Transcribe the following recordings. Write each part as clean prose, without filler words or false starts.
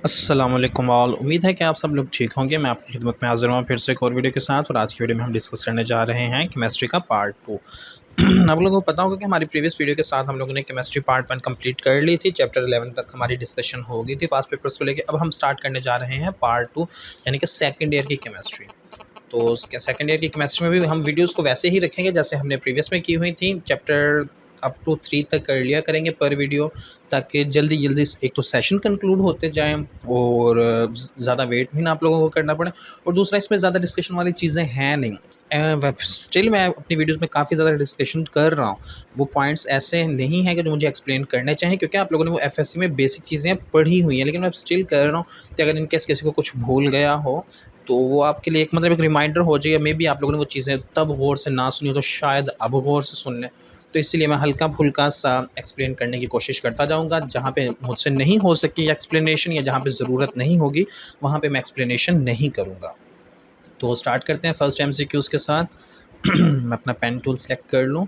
अस्सलाम वालेकुम ऑल। उम्मीद है कि आप सब लोग ठीक होंगे। मैं आपकी खिदमत में हाज़िर हूँ फिर से एक और वीडियो के साथ। और आज की वीडियो में हम डिस्कस करने जा रहे हैं केमिस्ट्री का पार्ट 2। आप लोगों को पता होगा कि हमारी प्रीवियस वीडियो के साथ हम लोगों ने केमिस्ट्री पार्ट 1 कंप्लीट कर ली थी। चैप्टर 11 तक हमारी डिस्कशन हो गई थी पास्ट पेपर्स को लेके। अब हम स्टार्ट करने जा रहे हैं पार्ट 2 यानी कि सेकेंड ईयर की केमिस्ट्री। तो सेकेंड ईयर की केमिस्ट्री में भी हम वीडियोज़ को वैसे ही रखेंगे जैसे हमने प्रीवियस में की हुई थी। चैप्टर अप टू 3 तक कर लिया करेंगे पर वीडियो, ताकि जल्दी जल्दी एक तो सेशन कंक्लूड होते जाएं और ज़्यादा वेट भी ना आप लोगों को करना पड़े। और दूसरा, इसमें ज़्यादा डिस्कशन वाली चीज़ें हैं नहीं। स्टिल मैं अपनी वीडियोस में काफ़ी ज़्यादा डिस्कशन कर रहा हूँ। वो पॉइंट्स ऐसे नहीं हैं कि जो मुझे एक्सप्लेन करने चाहिए, क्योंकि आप लोगों ने वो एफएससी में बेसिक चीज़ें पढ़ी हुई हैं। लेकिन मैं स्टिल कर रहा हूँ कि अगर इनकेस किसी को कुछ भूल गया हो तो वो आपके लिए एक रिमाइंडर हो जाए। मे बी आप लोगों ने वो चीज़ें तब गौर से ना सुनी हो तो शायद अब गौर से सुन लें। तो इसलिए मैं हल्का-फुल्का सा एक्सप्लेन करने की कोशिश करता जाऊँगा। जहाँ पे मुझसे नहीं हो सकी एक्सप्लेनेशन या जहाँ पे ज़रूरत नहीं होगी, वहाँ पे मैं एक्सप्लेनेशन नहीं करूँगा। तो स्टार्ट करते हैं फर्स्ट एमसीक्यूज़ के साथ। मैं अपना पेन टूल सेलेक्ट कर लूँ।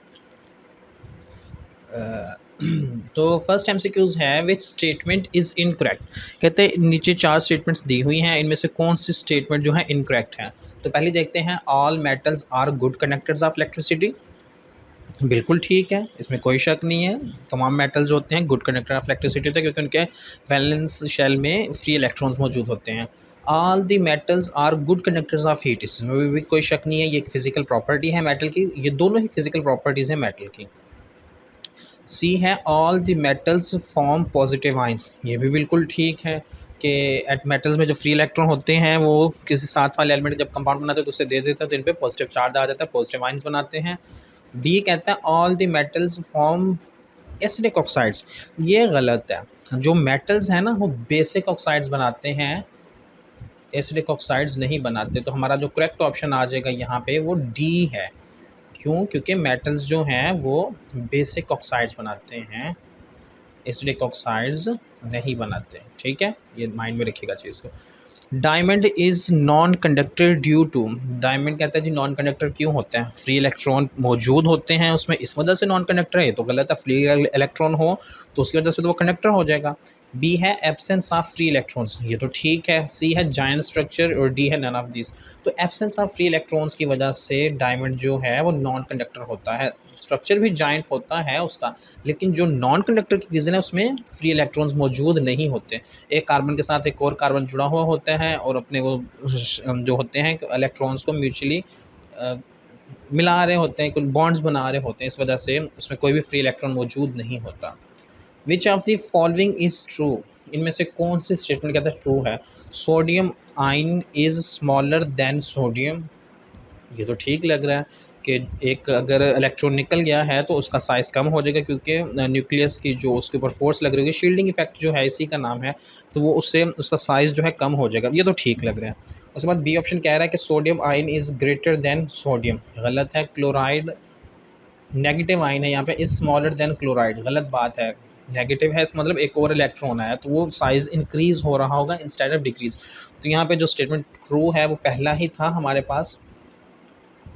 तो फर्स्ट एमसीक्यूज़ है, विच स्टेटमेंट इज़ इनकरेक्ट। कहते हैं नीचे 4 स्टेटमेंट्स दी हुई हैं, इनमें से कौन सी स्टेटमेंट जो है इनकरेक्ट है। तो पहले देखते हैं, all metals are good conductors of electricity. बिल्कुल ठीक है, इसमें कोई शक नहीं है। तमाम मेटल्स होते हैं गुड कंडक्टर ऑफ इलेक्ट्रिसिटी होते हैं, क्योंकि उनके वैलेंस शेल में फ्री इलेक्ट्रॉन्स मौजूद होते हैं। All the metals are good conductors of heat, इसमें भी कोई शक नहीं है, ये एक फिजिकल प्रॉपर्टी है मेटल की। ये दोनों ही फिजिकल प्रॉपर्टीज़ हैं मेटल की। सी है, all the metals form positive ions, ये भी बिल्कुल ठीक है कि एट मेटल्स में जो फ्री इलेक्ट्रॉन होते हैं वो किसी साथ वाले एलिमेंट जब कंपाउंड बनाते हैं तो उससे दे देता है, तो इन पर पॉजिटिव चार्ज आ जाता है, पॉजिटिव आइंस बनाते हैं। डी कहता है, all the metals form acidic oxides, ये गलत है। जो मेटल्स हैं ना वो बेसिक ऑक्साइड्स बनाते हैं, एसिडिक ऑक्साइड्स नहीं बनाते। तो हमारा जो करेक्ट ऑप्शन आ जाएगा यहाँ पे वो डी है। क्यों? क्योंकि मेटल्स जो हैं वो बेसिक ऑक्साइड्स बनाते हैं, एसिडिक ऑक्साइड्स नहीं बनाते। ठीक है, ये माइंड में रखिएगा चीज़ को। Diamond is non conductor due to, diamond कहता है जी नॉन कंडक्टर क्यों होते हैं, फ्री इलेक्ट्रॉन मौजूद होते हैं उसमें, इस वजह से नॉन कंडक्टर है। ये तो गलत है, फ्री इलेक्ट्रॉन हो तो उसकी वजह से तो वो कंडक्टर हो जाएगा। बी है एब्सेंस ऑफ फ्री इलेक्ट्रॉन्स, ये तो ठीक है। सी है जायंट स्ट्रक्चर और डी है नन ऑफ दिस। तो एब्सेंस ऑफ फ्री इलेक्ट्रॉन्स की वजह से डायमंड जो है वो नॉन कंडक्टर होता है। स्ट्रक्चर भी जायंट होता है उसका, लेकिन जो नॉन कंडक्टर की रीज़न है उसमें फ्री इलेक्ट्रॉन्स मौजूद नहीं होते। एक कार्बन के साथ एक और कार्बन जुड़ा हुआ होता है और अपने वो जो होते हैं इलेक्ट्रॉन्स को म्यूचुअली मिला रहे होते हैं, कुछ बॉन्ड्स बना रहे होते हैं, इस वजह से उसमें कोई भी फ्री इलेक्ट्रॉन मौजूद नहीं होता। विच of the following is true, इनमें से कौन सी स्टेटमेंट कहता है ट्रू है। Sodium ion is smaller than sodium, ये तो ठीक लग रहा है कि एक अगर इलेक्ट्रॉन निकल गया है तो उसका साइज़ कम हो जाएगा, क्योंकि न्यूक्लियस की जो उसके ऊपर फोर्स लग रही होगी, शील्डिंग इफेक्ट जो है इसी का नाम है, तो वो उससे उसका साइज़ जो है कम हो जाएगा। ये तो ठीक लग रहा है। उसके बाद बी ऑप्शन कह रहा है कि sodium ion is greater than sodium, गलत है। क्लोराइड नेगेटिव आयन है यहाँ पे, इज़ स्मॉलर देन क्लोराइड, गलत बात है। नेगेटिव है इसका मतलब एक और इलेक्ट्रॉन आया तो वो साइज़ इंक्रीज़ हो रहा होगा इंस्टेड ऑफ डिक्रीज़। तो यहाँ पे जो स्टेटमेंट ट्रू है वो पहला ही था हमारे पास,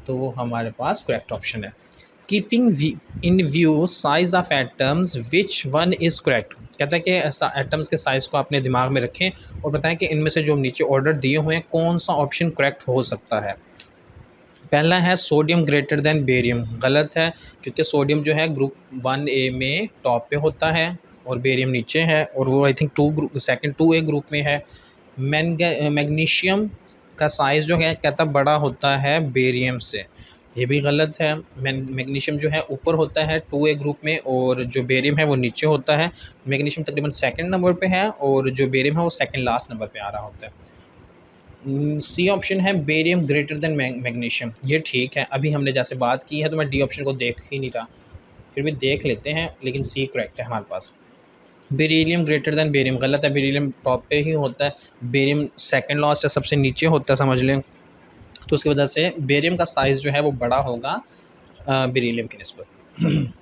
तो वो हमारे पास करेक्ट ऑप्शन है। Keeping in view size of atoms, which one is correct, कहता है कि एटम्स के साइज़ को अपने दिमाग में रखें और बताएं कि इनमें से जो नीचे ऑर्डर दिए हुए हैं कौन सा ऑप्शन करेक्ट हो सकता है। पहला है सोडियम ग्रेटर देन बेरियम, गलत है, क्योंकि सोडियम जो है ग्रुप 1A में टॉप पे होता है और बेरियम नीचे है, और वो I think second 2A group में है। मैग्नीशियम का साइज़ जो है कहता बड़ा होता है बेरियम से, ये भी गलत है। मैग्नीशियम जो है ऊपर होता है 2A ग्रुप में और जो बेरियम है वो नीचे होता है। मैग्नीशियम तकरीबन सेकंड नंबर पे है और जो बेरियम है वो सेकंड लास्ट नंबर पे आ रहा होता है। सी ऑप्शन है बेरियम ग्रेटर देन मैग्नीशियम, ये ठीक है। अभी हमने जैसे बात की है तो मैं डी ऑप्शन को देख ही नहीं रहा, फिर भी देख लेते हैं, लेकिन सी करेक्ट है हमारे पास। बेरिलियम ग्रेटर देन बेरियम, गलत है, बेरिलियम टॉप पे ही होता है, बेरियम सेकंड लास्ट है, सबसे नीचे होता है समझ लें। तो उसकी वजह से बेरियम का साइज़ जो है वो बड़ा होगा बेरिलियम की निस्बत।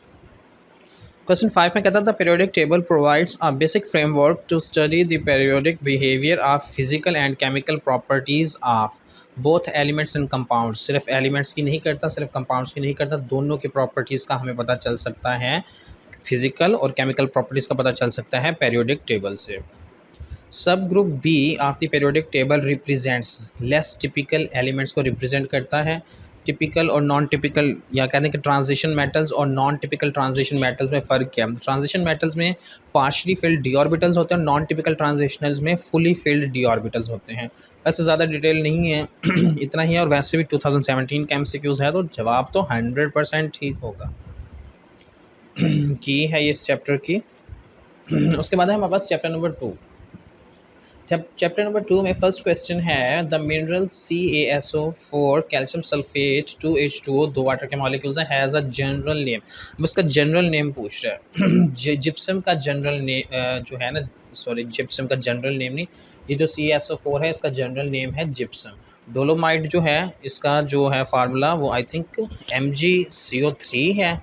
क्वेश्चन 5 में कहता था, periodic table provides a basic framework to study the periodic behaviour of physical and chemical properties of both elements and compounds. सिर्फ एलिमेंट्स की नहीं करता, सिर्फ कंपाउंड्स की नहीं करता, दोनों की प्रॉपर्टीज़ का हमें पता चल सकता है, फिजिकल और केमिकल प्रॉपर्टीज़ का पता चल सकता है पीरियोडिक टेबल से। Sub group B of the periodic table represents less typical elements को रिप्रेजेंट करता है। टिपिकल और नॉन टिपिकल, या कहते हैं कि ट्रांजिशन मेटल्स और नॉन टिपिकल ट्रांजिशन मेटल्स में फ़र्क क्या है। ट्रांजिशन मेटल्स में पार्शली फिल्ड डी ऑर्बिटल्स होते हैं, नॉन टिपिकल ट्रांजिशनल्स में फुली फिल्ड डी ऑर्बिटल्स होते हैं। वैसे ज़्यादा डिटेल नहीं है इतना ही है, और वैसे भी 2017 के MCQs है, तो जवाब तो 100% ठीक होगा की है ये इस चैप्टर की। उसके बाद है हमारे पास चैप्टर नंबर 2। चैप्टर नंबर 2 में फर्स्ट क्वेश्चन है the mineral CaSO4 calcium sulphate 2H2O, दो वाटर के मॉलिक्यूल्स हैं, हैज़ अ जनरल नेम। अब इसका जनरल नेम पूछ रहा है जिप्सम का जनरल नेम जो है ना, सॉरी जिप्सम का जनरल नेम नहीं, ये जो CaSO4 है इसका जनरल नेम है जिप्सम। डोलोमाइट जो है इसका जो है फार्मूला वो आई थिंक MgCO3 है,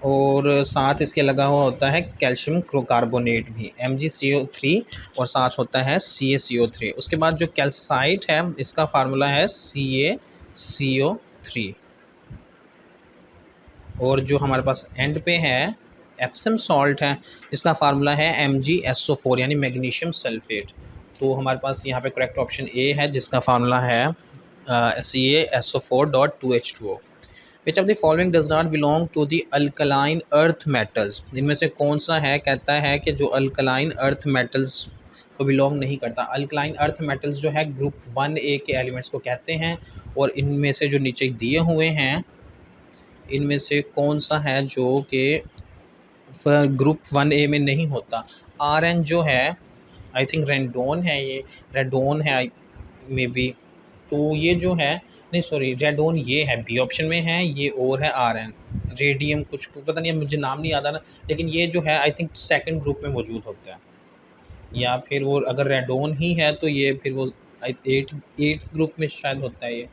और साथ इसके लगा हुआ होता है कैल्शियम कार्बोनेट भी MgCO3, और साथ होता है CaCO3। उसके बाद जो कैल्साइट है इसका फार्मूला है CaCO3, और जो हमारे पास एंड पे है एप्सम सॉल्ट है इसका फार्मूला है MgSO4 यानी मैग्नीशियम सल्फेट। तो हमारे पास यहाँ पे करेक्ट ऑप्शन ए है जिसका फार्मूला है CaSO4.2H2O। Which of the following does not belong to the alkaline earth metals, इनमें से कौन सा है, कहता है कि जो अल्कलाइन अर्थ मेटल्स को बिलोंग नहीं करता। अल्कलाइन अर्थ मेटल्स जो है ग्रुप 1A के एलिमेंट्स को कहते हैं, और इनमें से जो नीचे दिए हुए हैं इनमें से कौन सा है जो कि ग्रुप 1A में नहीं होता। Rn जो है आई थिंक रेडोन है, ये रेडोन है मे बी, तो ये जो है नहीं सॉरी रेडोन ये है बी ऑप्शन में है, ये और है Rn रेडियम कुछ पता नहीं है, मुझे नाम नहीं याद आ रहा, लेकिन ये जो है आई थिंक सेकंड ग्रुप में मौजूद होता है, या फिर वो अगर रेडोन ही है तो ये फिर वो एट ग्रुप में शायद होता है ये।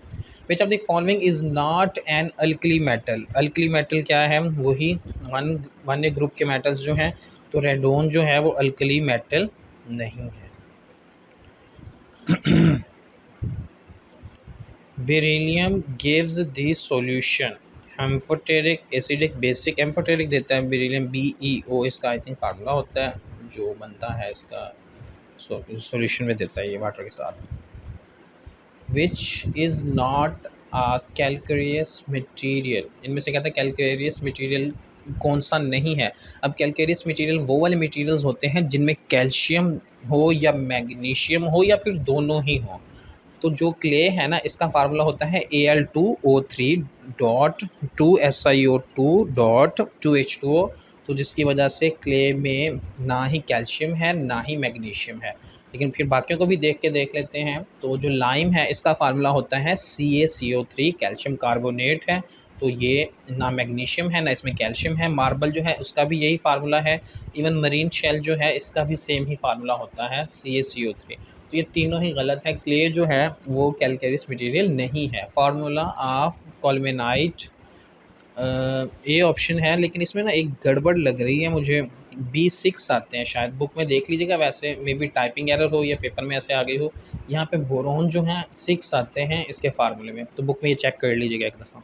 विच of the following is not an alkali metal, alkali metal क्या है, वही वन ए ग्रुप के मेटल्स जो हैं, तो रेडोन जो है वो अल्कली मेटल नहीं है। Beryllium gives the solution amphoteric acidic basic, amphoteric देता है बेरिलियम BeO, इसका आई थिंक फार्मूला होता है जो बनता है इसका सॉल्यूशन में देता है ये वाटर के साथ। Which is not a calcareous material, इनमें से कहता है कैल्केरियस मटीरियल कौन सा नहीं है। अब कैल्केरियस मटीरियल वो वाले मटीरियल्स होते हैं जिनमें कैल्शियम हो या मैग्नीशियम हो या फिर दोनों ही हो। तो जो क्ले है ना इसका फार्मूला होता है Al2O3.2SiO2.2H2O, तो जिसकी वजह से क्ले में ना ही कैल्शियम है ना ही मैग्नीशियम है। लेकिन फिर बाकियों को भी देख लेते हैं, तो जो लाइम है इसका फार्मूला होता है CaCO3, कैल्शियम कार्बोनेट है, तो ये ना मैग्नीशियम है ना इसमें कैल्शियम है। मार्बल जो है उसका भी यही फार्मूला है, इवन मरीन शेल जो है इसका भी सेम ही फार्मूला होता है CaCO3, तो ये तीनों ही गलत है। क्ले जो है वो कैल्केरियस मटेरियल नहीं है। फार्मूला ऑफ कॉल्मेनाइट ए ऑप्शन है, लेकिन इसमें ना एक गड़बड़ लग रही है मुझे, B6 आते हैं शायद, बुक में देख लीजिएगा, वैसे मे बी टाइपिंग एरर हो या पेपर में ऐसे आ गई हो। यहाँ पे बोरोन जो है 6 आते हैं इसके फार्मूले में, तो बुक में ये चेक कर लीजिएगा एक दफ़ा।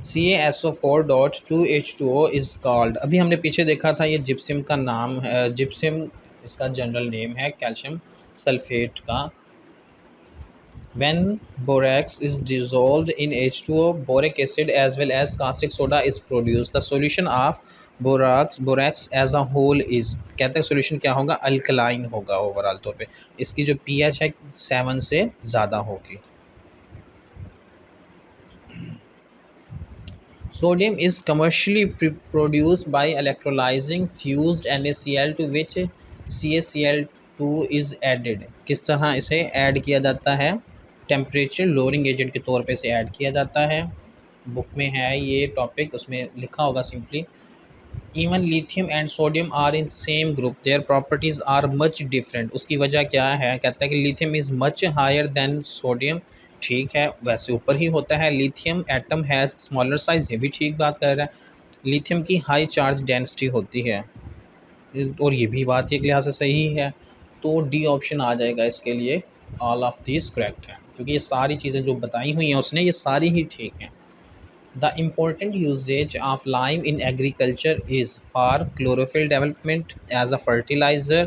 CaSO4.2H2O इज़ कॉल्ड, अभी हमने पीछे देखा था ये जिप्सम का नाम है, जिप्सम इसका जनरल नेम है कैल्शियम सल्फेट का। When borax is dissolved in H2O, boric acid as well as caustic soda is produced. The solution of borax as a whole is, कहते हैं सोल्यूशन क्या होगा, अल्कलाइन होगा ओवरऑल तौर पे, इसकी जो pH है 7 से ज़्यादा होगी। Sodium is commercially produced by electrolyzing fused NaCl to which CaCl2 is added. किस तरह इसे ऐड किया जाता है, टेम्परेचर लोअरिंग एजेंट के तौर पे इसे ऐड किया जाता है। बुक में है ये टॉपिक, उसमें लिखा होगा simply. Even lithium and sodium are in same group, their properties are much different, उसकी वजह क्या है, कहता है कि lithium is much higher than sodium, ठीक है वैसे ऊपर ही होता है। Lithium atom has smaller size, ये भी ठीक बात कर रहा है। लिथियम की हाई चार्ज डेंसिटी होती है, और ये भी बात एक लिहाज से सही है, तो डी ऑप्शन आ जाएगा इसके लिए, ऑल ऑफ दिस करेक्ट है, क्योंकि ये सारी चीज़ें जो बताई हुई हैं उसने ये सारी ही ठीक हैं। The important usage of lime in agriculture is for chlorophyll development, as a fertilizer,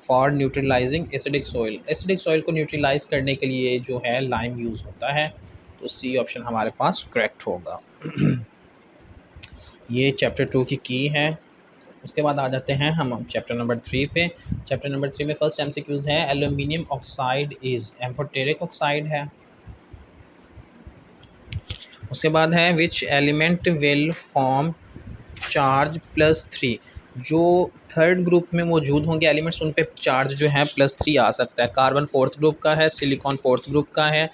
for neutralising acidic soil. Acidic soil को न्यूट्रलाइज करने के लिए जो है लाइम यूज़ होता है। तो सी ऑप्शन हमारे पास करेक्ट होगा। ये चैप्टर 2 की है। उसके बाद आ जाते हैं हम चैप्टर नंबर 3 पे। चैप्टर नंबर 3 में फर्स्ट एमसीक्यूज़ है aluminium oxide is amphoteric oxide है। उसके बाद है which element will form charge +3। जो थर्ड ग्रुप में मौजूद होंगे एलिमेंट्स उन पे चार्ज जो है +3 आ सकता है। कार्बन फोर्थ ग्रुप का है, सिलिकॉन फोर्थ ग्रुप का है।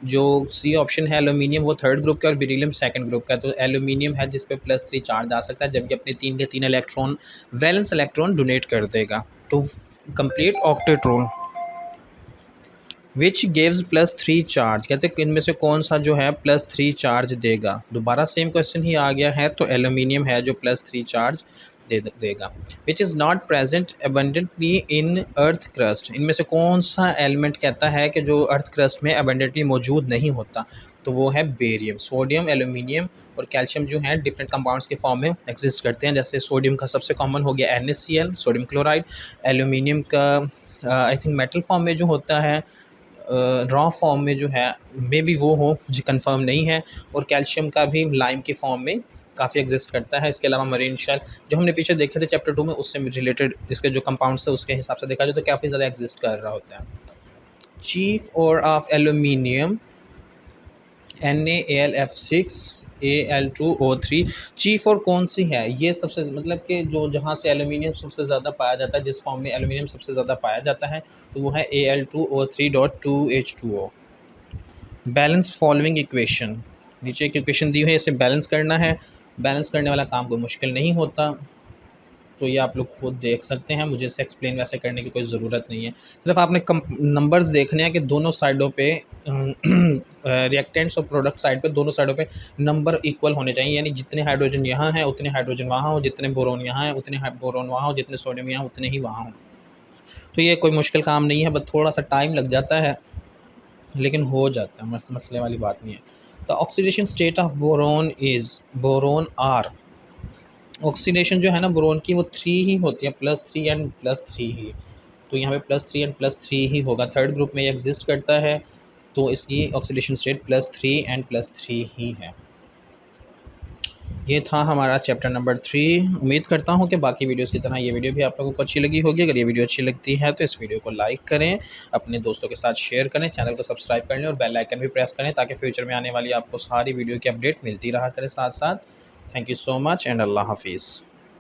जो सी ऑप्शन है एल्यूमिनियम वो थर्ड ग्रुप का और बेरिलियम सेकंड ग्रुप का है। तो एल्यूमिनियम है जिस पे +3 चार्ज आ सकता है, जबकि अपने 3 के 3 इलेक्ट्रॉन वैलेंस इलेक्ट्रॉन डोनेट कर देगा to complete octet rule. Which gives +3 charge, कहते हैं इनमें से कौन सा जो है +3 चार्ज देगा। दोबारा सेम क्वेश्चन ही आ गया है, तो एल्यूमिनियम है जो +3 चार्ज देगा। Which is not present abundantly in earth crust, इनमें से कौन सा एलिमेंट कहता है कि जो अर्थ क्रस्ट में एबंडेंटली मौजूद नहीं होता। तो वो है बेरियम। सोडियम, एल्यूमिनियम और कैल्शियम जो है डिफरेंट कंपाउंड्स के फॉर्म में एग्जिस्ट करते हैं। जैसे सोडियम का सबसे कॉमन हो गया NaCl, सोडियम क्लोराइड। एल्यूमिनियम का आई थिंक मेटल फॉर्म में जो होता है, रॉ फॉर्म में जो है मे बी वो हो, जो कंफर्म नहीं है। और कैल्शियम का भी लाइम के फॉर्म में काफ़ी एग्जिस्ट करता है। इसके अलावा मरीन शेल जो हमने पीछे देखे थे चैप्टर 2 में, उससे रिलेटेड इसके जो कंपाउंड्स थे उसके हिसाब से देखा जाए तो काफ़ी ज़्यादा एग्जिस्ट कर रहा होता है। चीफ और of aluminium NaAlF6 Al2O3। Chief और कौन सी है, ये सबसे मतलब कि जो जहाँ से एल्यूमिनियम सबसे ज़्यादा पाया जाता है, जिस फॉर्म में एल्यूमिनियम सबसे ज़्यादा पाया जाता है, तो वो है Al2O3.2H2O। बैलेंस फॉलोइंग इक्वेशन, नीचे एक इक्वेशन दी हुई है, इसे बैलेंस करना है। बैलेंस करने वाला काम कोई मुश्किल नहीं होता, तो ये आप लोग खुद देख सकते हैं। मुझे इसे एक्सप्लेन वैसे करने की कोई ज़रूरत नहीं है। सिर्फ आपने नंबर्स देखने हैं कि दोनों साइडों पे रिएक्टेंट्स और प्रोडक्ट साइड पे दोनों साइडों पे नंबर इक्वल होने चाहिए। यानी जितने हाइड्रोजन यहाँ हैं उतने हाइड्रोजन वहाँ हो, जितने बोरोन यहाँ हैं उतने बोरोन वहाँ हो, जितने सोडियम यहाँ उतने ही वहाँ हो। तो ये कोई मुश्किल काम नहीं है, बस थोड़ा सा टाइम लग जाता है लेकिन हो जाता है, मसले वाली बात नहीं है। The oxidation state of boron is boron are. Oxidation जो है ना बोरोन की वो 3 ही होती है, +3 एंड +3 ही। तो यहाँ पे +3 एंड +3 ही होगा। थर्ड ग्रुप में ये एग्जिस्ट करता है, तो इसकी ऑक्सीडेशन स्टेट +3 एंड +3 ही है। ये था हमारा चैप्टर नंबर 3। उम्मीद करता हूँ कि बाकी वीडियोस की तरह ये वीडियो भी आप लोगों को अच्छी लगी होगी। अगर ये वीडियो अच्छी लगती है तो इस वीडियो को लाइक करें, अपने दोस्तों के साथ शेयर करें, चैनल को सब्सक्राइब कर लें और बेल आइकन भी प्रेस करें ताकि फ्यूचर में आने वाली आपको सारी वीडियो की अपडेट मिलती रहा करे साथ साथ। Thank you so much and अल्लाह हाफिज़।